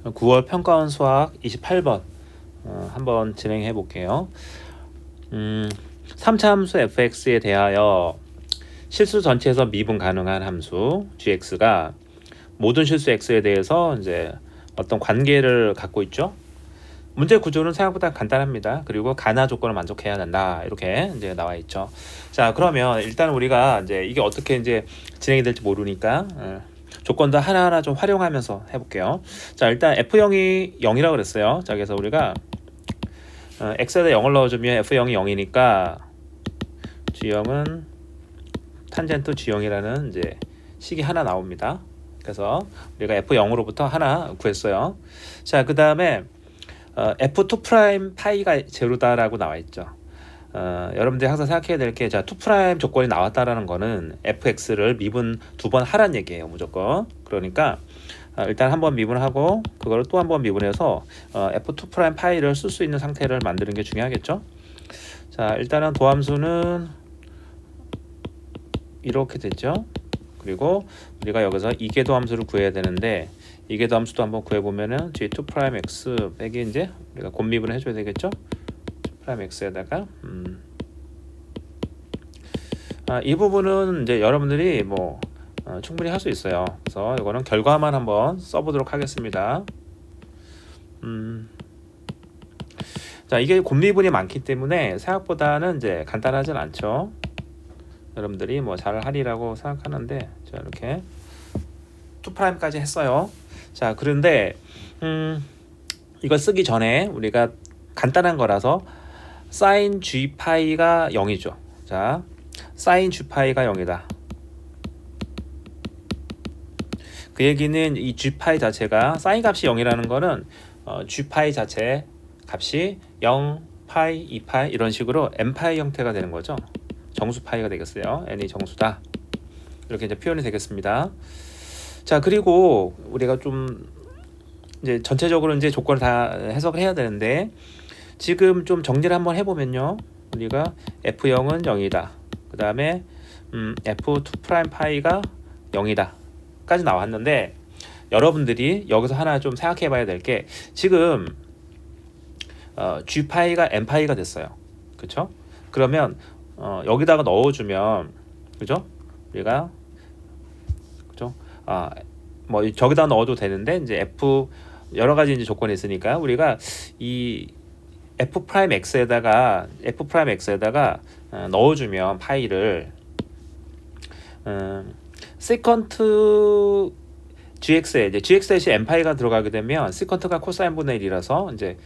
9월 평가원 수학 28번 한번 진행해 볼게요. 3차 함수 fx에 대하여 실수 전체에서 미분 가능한 함수 gx가 모든 실수 x에 대해서 이제 어떤 관계를 갖고 있죠. 문제 구조는 생각보다 간단합니다. 그리고 가나 조건을 만족해야 된다. 이렇게 이제 나와 있죠. 자, 그러면 일단 우리가 이제 이게 어떻게 이제 진행이 될지 모르니까 조건도 하나하나 좀 활용하면서 해볼게요. 자, 일단 f0이 0이라고 그랬어요. 자, 그래서 우리가 x에다 0을 넣어주면 f0이 0이니까 g0은 탄젠트 g0이라는 이제 식이 하나 나옵니다. 그래서 우리가 f0으로부터 하나 구했어요. 자, 그 다음에 f2' 파이가 제로다라고 나와 있죠. 여러분들이 항상 생각해야 될 게, 자, 2' 조건이 나왔다라는 거는 fx를 미분 2번 하란 얘기예요, 무조건. 그러니까 일단 한번 미분하고 그걸 또 한번 미분해서 f2' 파이를 쓸 수 있는 상태를 만드는 게 중요하겠죠. 자, 일단은 도함수는 이렇게 됐죠. 그리고 우리가 여기서 이계도 함수를 구해야 되는데, 이계도 함수도 한번 구해보면은 g2'x 빼기 이제 우리가 곱미분을 해줘야 되겠죠. x에다가 이 부분은 이제 여러분들이 뭐 충분히 할 수 있어요. 그래서 이거는 결과만 한번 써보도록 하겠습니다. 자, 이게 곱미분이 많기 때문에 생각보다는 이제 간단하진 않죠. 여러분들이 뭐 잘 하리라고 생각하는데, 자, 이렇게 2'까지 했어요. 자, 그런데 이걸 쓰기 전에 우리가 간단한 거라서 sin g파이가 0이죠. 자, sin g파이가 0이다. 그 얘기는 이 g파이 자체가 sin 값이 0이라는 거는 g파이 자체 값이 0, 파이, 2파이 이런 식으로 n파이 형태가 되는 거죠. 정수파이가 되겠어요. n이 정수다. 이렇게 이제 표현이 되겠습니다. 자, 그리고 우리가 좀 이제 전체적으로 이제 조건을 다 해석을 해야 되는데, 지금 좀 정리를 한번 해보면요, 우리가 f0은 0이다. 그 다음에 f2' 파이가 0이다 까지 나왔는데, 여러분들이 여기서 하나 좀 생각해 봐야 될 게, 지금 g파이가 n파이가 됐어요. 그쵸? 그러면 여기다가 넣어주면, 그죠? 우리가, 그죠? 뭐 저기다 넣어도 되는데, 이제 f 여러 가지 이제 조건이 있으니까 우리가 이 f'x에다가 넣어주면 파이를 세컨트 gx에 이제 gx에 n파이가 들어가게 되면 세컨트가 코사인 분의 1이라서 이제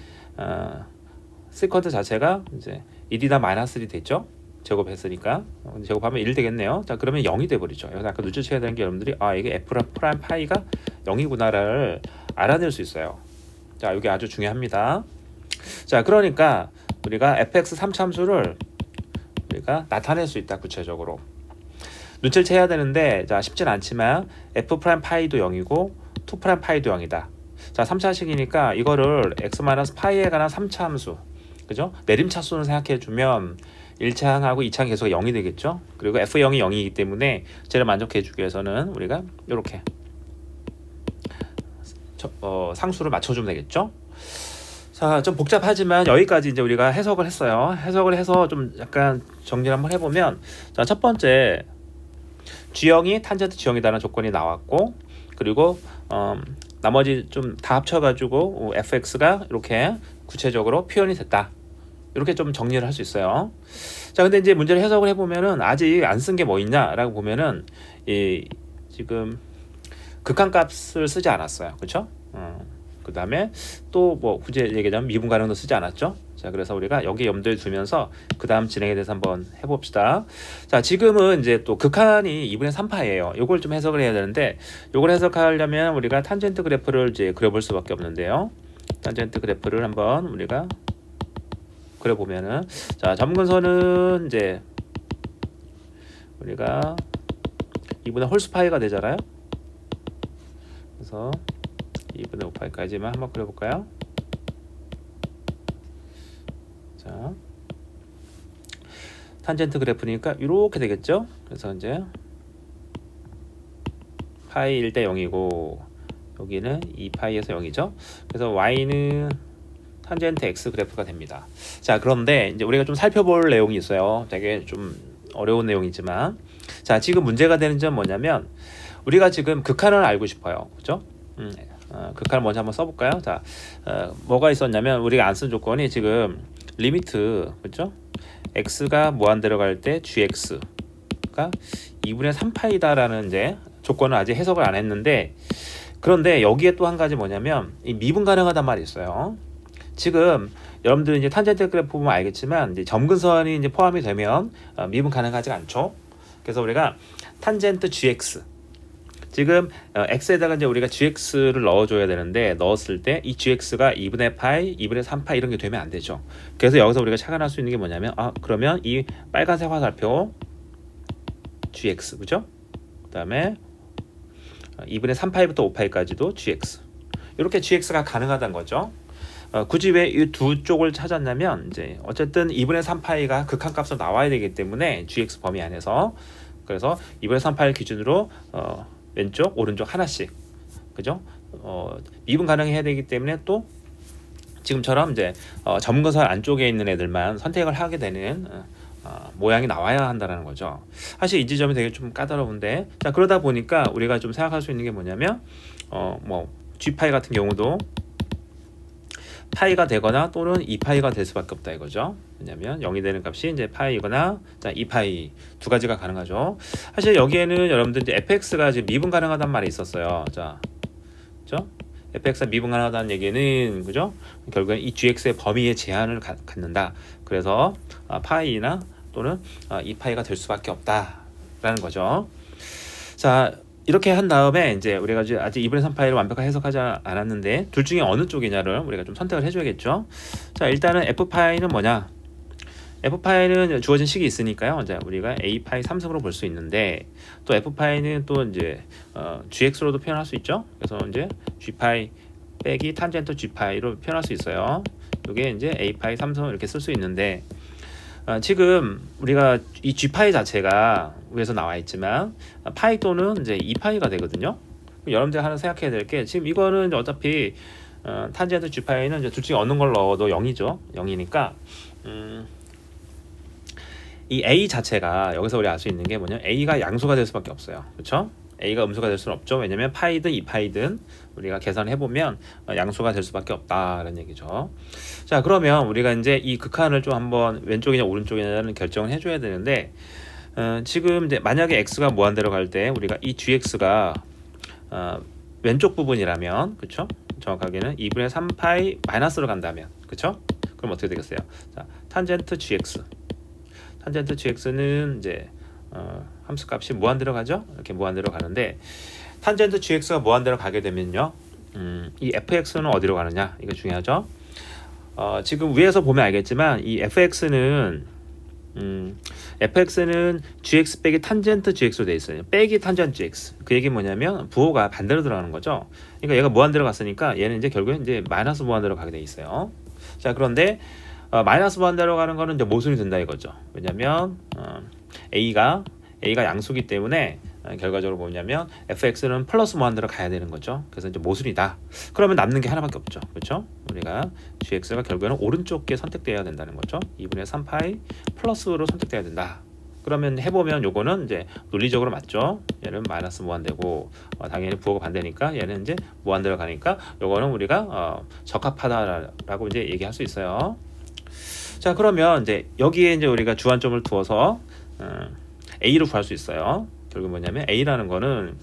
세컨트 자체가 이제 1이다 마이너스 1이 됐죠. 제곱했으니까 제곱하면 1 되겠네요. 자, 그러면 0이 돼버리죠. 여기서 아까 눈치채야 되는 게, 여러분들이 이게 f' 파이가 0이구나를 알아낼 수 있어요. 자, 이게 아주 중요합니다. 자, 그러니까 우리가 fx 3참수를 우리가 나타낼 수 있다. 구체적으로 눈치를 채야 되는데, 자, 쉽진 않지만 f' 파이도 0이고 2' 파이도 0이다. 자, 3차식이니까 이거를 x-파이에 관한 3차 함수, 그죠? 내림차수는 생각해 주면 1차항하고 2차항 계속 0이 되겠죠. 그리고 f0이 0이기 때문에 쟤를 만족해 주기 위해서는 우리가 이렇게 상수를 맞춰주면 되겠죠. 자, 좀 복잡하지만 여기까지 이제 우리가 해석을 했어요. 해석을 해서 좀 약간 정리를 한번 해보면, 자, 첫 번째 G형이 탄젠트 G형이다라는 조건이 나왔고, 그리고 나머지 좀 다 합쳐가지고 fx가 이렇게 구체적으로 표현이 됐다. 이렇게 좀 정리를 할 수 있어요. 자, 근데 이제 문제를 해석을 해보면은 아직 안 쓴 게 뭐 있냐라고 보면은 지금 극한값을 쓰지 않았어요. 그렇죠? 그 다음에 또 뭐 굳이 얘기하자면 미분 가능도 쓰지 않았죠. 자, 그래서 우리가 여기 염두에 두면서 그 다음 진행에 대해서 한번 해봅시다. 자, 지금은 이제 또 극한이 2분의 3파예요. 요걸 좀 해석을 해야 되는데, 요걸 해석하려면 우리가 탄젠트 그래프를 이제 그려볼 수밖에 없는데요. 탄젠트 그래프를 한번 우리가 그려보면은, 자, 점근선은 이제 우리가 2분의 홀수파이가 되잖아요. 그래서 2분의 5파이까지만 한번 그려볼까요? 자, 탄젠트 그래프니까 이렇게 되겠죠. 그래서 이제 파이 1대 0이고 여기는 2파이에서 0이죠. 그래서 y는 탄젠트 x 그래프가 됩니다. 자, 그런데 이제 우리가 좀 살펴볼 내용이 있어요. 되게 좀 어려운 내용이지만, 자, 지금 문제가 되는 점은 뭐냐면 우리가 지금 극한을 알고 싶어요. 그죠? 극한을 먼저 한번 써볼까요? 자, 뭐가 있었냐면 우리가 안 쓴 조건이 지금 리미트, 그죠? x가 무한대로 갈 때 gx가 2분의 3파이다라는 이제 조건을 아직 해석을 안 했는데, 그런데 여기에 또 한 가지 뭐냐면 이 미분 가능하단 말이 있어요. 지금 여러분들 이제 탄젠트 그래프 보면 알겠지만 이제 점근선이 이제 포함이 되면 미분 가능하지 않죠. 그래서 우리가 탄젠트 gx, 지금 x에다가 이제 우리가 gx를 넣어줘야 되는데, 넣었을 때 이 gx가 2분의 파이, 2분의 3파이 이런 게 되면 안 되죠. 그래서 여기서 우리가 착안할 수 있는 게 뭐냐면, 그러면 이 빨간색 화살표 gx, 그죠? 그 다음에 2분의 3파이부터 5파이까지도 gx, 이렇게 gx가 가능하다는 거죠. 굳이 왜 이 두 쪽을 찾았냐면, 이제 어쨌든 2분의 3파이가 극한값으로 나와야 되기 때문에 gx 범위 안에서, 그래서 2분의 3파이 기준으로 왼쪽 오른쪽 하나씩, 그죠? 미분 가능해야 되기 때문에 또 지금처럼 이제 점근선 안쪽에 있는 애들만 선택을 하게 되는 모양이 나와야 한다는 거죠. 사실 이 지점이 되게 좀 까다로운데, 자, 그러다 보니까 우리가 좀 생각할 수 있는 게 뭐냐면 뭐 g파이 같은 경우도 파이가 되거나 또는 2파이가 될 수밖에 없다 이거죠. 왜냐면 0이 되는 값이 이제 파이거나 2파이 두 가지가 가능하죠. 사실 여기에는 여러분들 이제 fx가 지금 미분 가능하다는 말이 있었어요. 자, 그죠? fx가 미분 가능하다는 얘기는, 그죠? 결국엔 이 gx의 범위의 제한을 갖는다. 그래서 파이나 또는 2파이가 될 수밖에 없다라는 거죠. 자, 이렇게 한 다음에 이제 우리가 아직 2분의 3파이를 완벽하게 해석하지 않았는데 둘 중에 어느 쪽이냐를 우리가 좀 선택을 해줘야겠죠. 자, 일단은 f파이는 뭐냐? f파이는 주어진 식이 있으니까요. 이제 우리가 a파이 3승으로 볼 수 있는데, 또 f파이는 또 이제 gx로도 표현할 수 있죠. 그래서 이제 g파이 빼기 탄젠트 g파이로 표현할 수 있어요. 이게 이제 a파이 3승 이렇게 쓸 수 있는데, 지금 우리가 이 g파이 자체가 위에서 나와 있지만 파이 또는 이제 2파이가 되거든요. 여러분들 하나 생각해야 될 게, 지금 이거는 어차피 탄젠트 g파이는 이제 둘 중에 어느 걸 넣어도 0이죠. 0이니까 이 a 자체가, 여기서 우리 알 수 있는 게 뭐냐면 a가 양수가 될 수밖에 없어요. 그렇죠? a가 음수가 될 수는 없죠. 왜냐면 파이든 2파이든 우리가 계산해 보면 양수가 될 수밖에 없다라는 얘기죠. 자, 그러면 우리가 이제 이 극한을 좀 한번 왼쪽이냐 오른쪽이냐는 결정을 해줘야 되는데, 지금 이제 만약에 x가 무한대로 갈 때 우리가 이 gx가 왼쪽 부분이라면, 그렇죠? 정확하게는 2분의 3파이 마이너스로 간다면, 그렇죠? 그럼 어떻게 되겠어요? 자, 탄젠트 gx는 이제 함수값이 무한대로 가죠. 이렇게 무한대로 가는데, 탄젠트 gx가 무한대로 가게 되면요, 이 fx는 어디로 가느냐, 이거 중요하죠. 지금 위에서 보면 알겠지만 이 fx는 gx 빼기 탄젠트 gx로 되어 있어요. 빼기 탄젠트 gx. 그 얘기 뭐냐면 부호가 반대로 들어가는 거죠. 그러니까 얘가 무한대로 갔으니까 얘는 이제 결국엔 이제 마이너스 무한대로 가게 돼 있어요. 자, 그런데 마이너스 무한대로 가는 거는 이제 모순이 된다 이거죠. 왜냐면 a가 양수기 때문에 결과적으로 뭐냐면 fx는 플러스 무한대로 가야 되는 거죠. 그래서 이제 모순이다. 그러면 남는 게 하나밖에 없죠. 그렇죠? 우리가 gx가 결국에는 오른쪽 게 선택돼야 된다는 거죠. 2분의 3파이 플러스로 선택돼야 된다. 그러면 해보면 요거는 이제 논리적으로 맞죠. 얘는 마이너스 무한대고 당연히 부호가 반대니까 얘는 이제 무한대로 가니까 요거는 우리가 적합하다라고 이제 얘기할 수 있어요. 자, 그러면 이제 여기에 이제 우리가 주안점을 두어서 a로 구할 수 있어요. 결국 뭐냐면 a라는 거는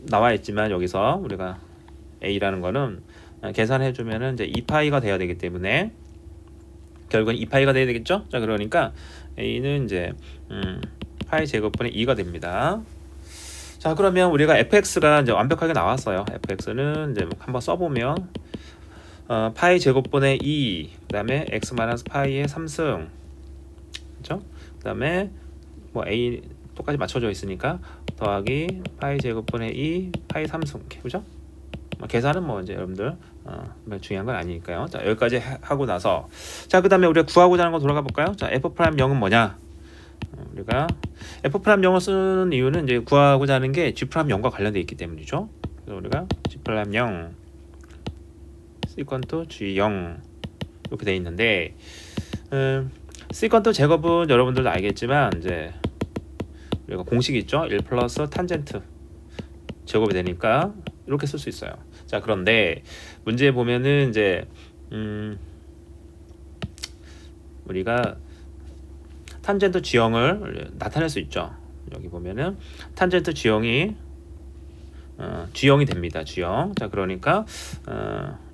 나와 있지만 여기서 우리가 a라는 거는 계산해 주면은 이제 2파이가 돼야 되기 때문에 결국은 2파이가 돼야 되겠죠. 자, 그러니까 a는 이제 파이 제곱분의 2가 됩니다. 자, 그러면 우리가 fx가 이제 완벽하게 나왔어요. fx는 이제 한번 써보면 파이 제곱분의 2, 그다음에 x 마이너스 파이의 3승, 그렇죠? 그다음에 뭐 a 똑같이 맞춰져 있으니까 더하기 파이 제곱분의 2 파이 3승, 그죠? 계산은 뭐 이제 여러분들 중요한 건 아니니까요. 자, 여기까지 하고 나서, 자, 그다음에 우리가 구하고자 하는 거 돌아가 볼까요? 자, f'0은 뭐냐? 우리가 f'0을 쓰는 이유는 이제 구하고자 하는 게 g'0과 관련돼 있기 때문이죠. 그래서 우리가 G'0 시퀀트 G0 이렇게 돼 있는데 시퀀트 제곱은 여러분들도 알겠지만 이제 우리가 공식이 있죠. 1 플러스 탄젠트 제곱이 되니까 이렇게 쓸 수 있어요. 자, 그런데 문제에 보면은 이제 우리가 탄젠트 G형을 나타낼 수 있죠. 여기 보면은 탄젠트 G형이 G형이 됩니다. G형. 자, 그러니까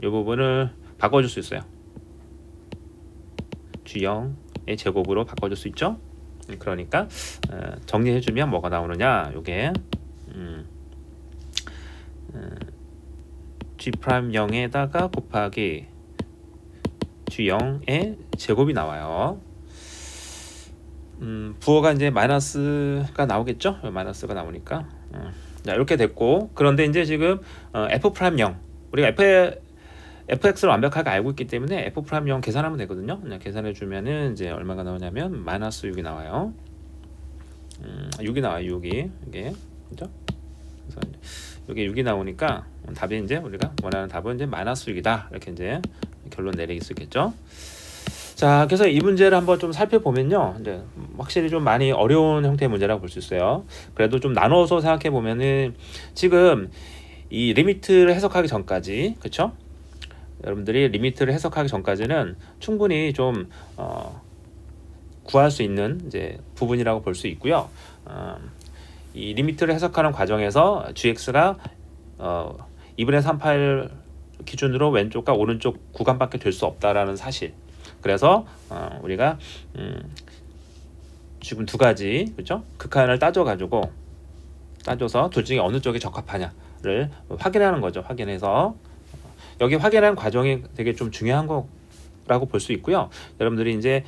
이 부분을 바꿔줄 수 있어요. G형의 제곱으로 바꿔줄 수 있죠. 그러니까 정리해주면 뭐가 나오느냐? 요게 G'0에다가 곱하기 G0의 제곱이 나와요. 부호가 이제 마이너스가 나오겠죠? 마이너스가 나오니까 자, 이렇게 됐고, 그런데 이제 지금 F'0 우리가 fx를 완벽하게 알고 있기 때문에 F'0 계산하면 되거든요. 그냥 계산해 주면은 이제 얼마가 나오냐면 마이너스 6이 나와요. 6이 나와요. 6이 이게 그죠? 그래서 이게 6이 나오니까 답이 이제 우리가 원하는 답은 이제 마이너스 6이다. 이렇게 이제 결론 내릴 수 있겠죠. 자, 그래서 이 문제를 한번 좀 살펴보면요, 이제 확실히 좀 많이 어려운 형태의 문제라고 볼 수 있어요. 그래도 좀 나눠서 생각해 보면은 지금 이 리미트를 해석하기 전까지, 그렇죠? 여러분들이 리미트를 해석하기 전까지는 충분히 좀 구할 수 있는 이제 부분이라고 볼 수 있고요. 이 리미트를 해석하는 과정에서 gx가 2분의 3파일 기준으로 왼쪽과 오른쪽 구간밖에 될 수 없다라는 사실. 그래서 우리가 지금 두 가지, 그렇죠? 극한을 따져서 둘 중에 어느 쪽이 적합하냐를 확인하는 거죠. 확인해서 여기 확인하는 과정이 되게 좀 중요한 거라고 볼 수 있고요. 여러분들이 이제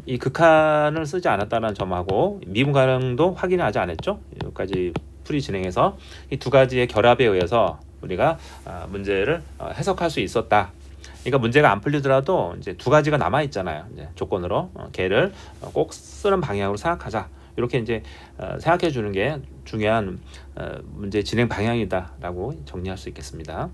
이 극한을 쓰지 않았다는 점하고 미분 가능도 확인하지 않았죠. 여기까지 풀이 진행해서 이 두 가지의 결합에 의해서 우리가 문제를 해석할 수 있었다. 그러니까 문제가 안 풀리더라도 이제 두 가지가 남아 있잖아요. 이제 조건으로 걔를 꼭 쓰는 방향으로 생각하자. 이렇게 이제 생각해 주는 게 중요한 문제 진행 방향이다라고 정리할 수 있겠습니다.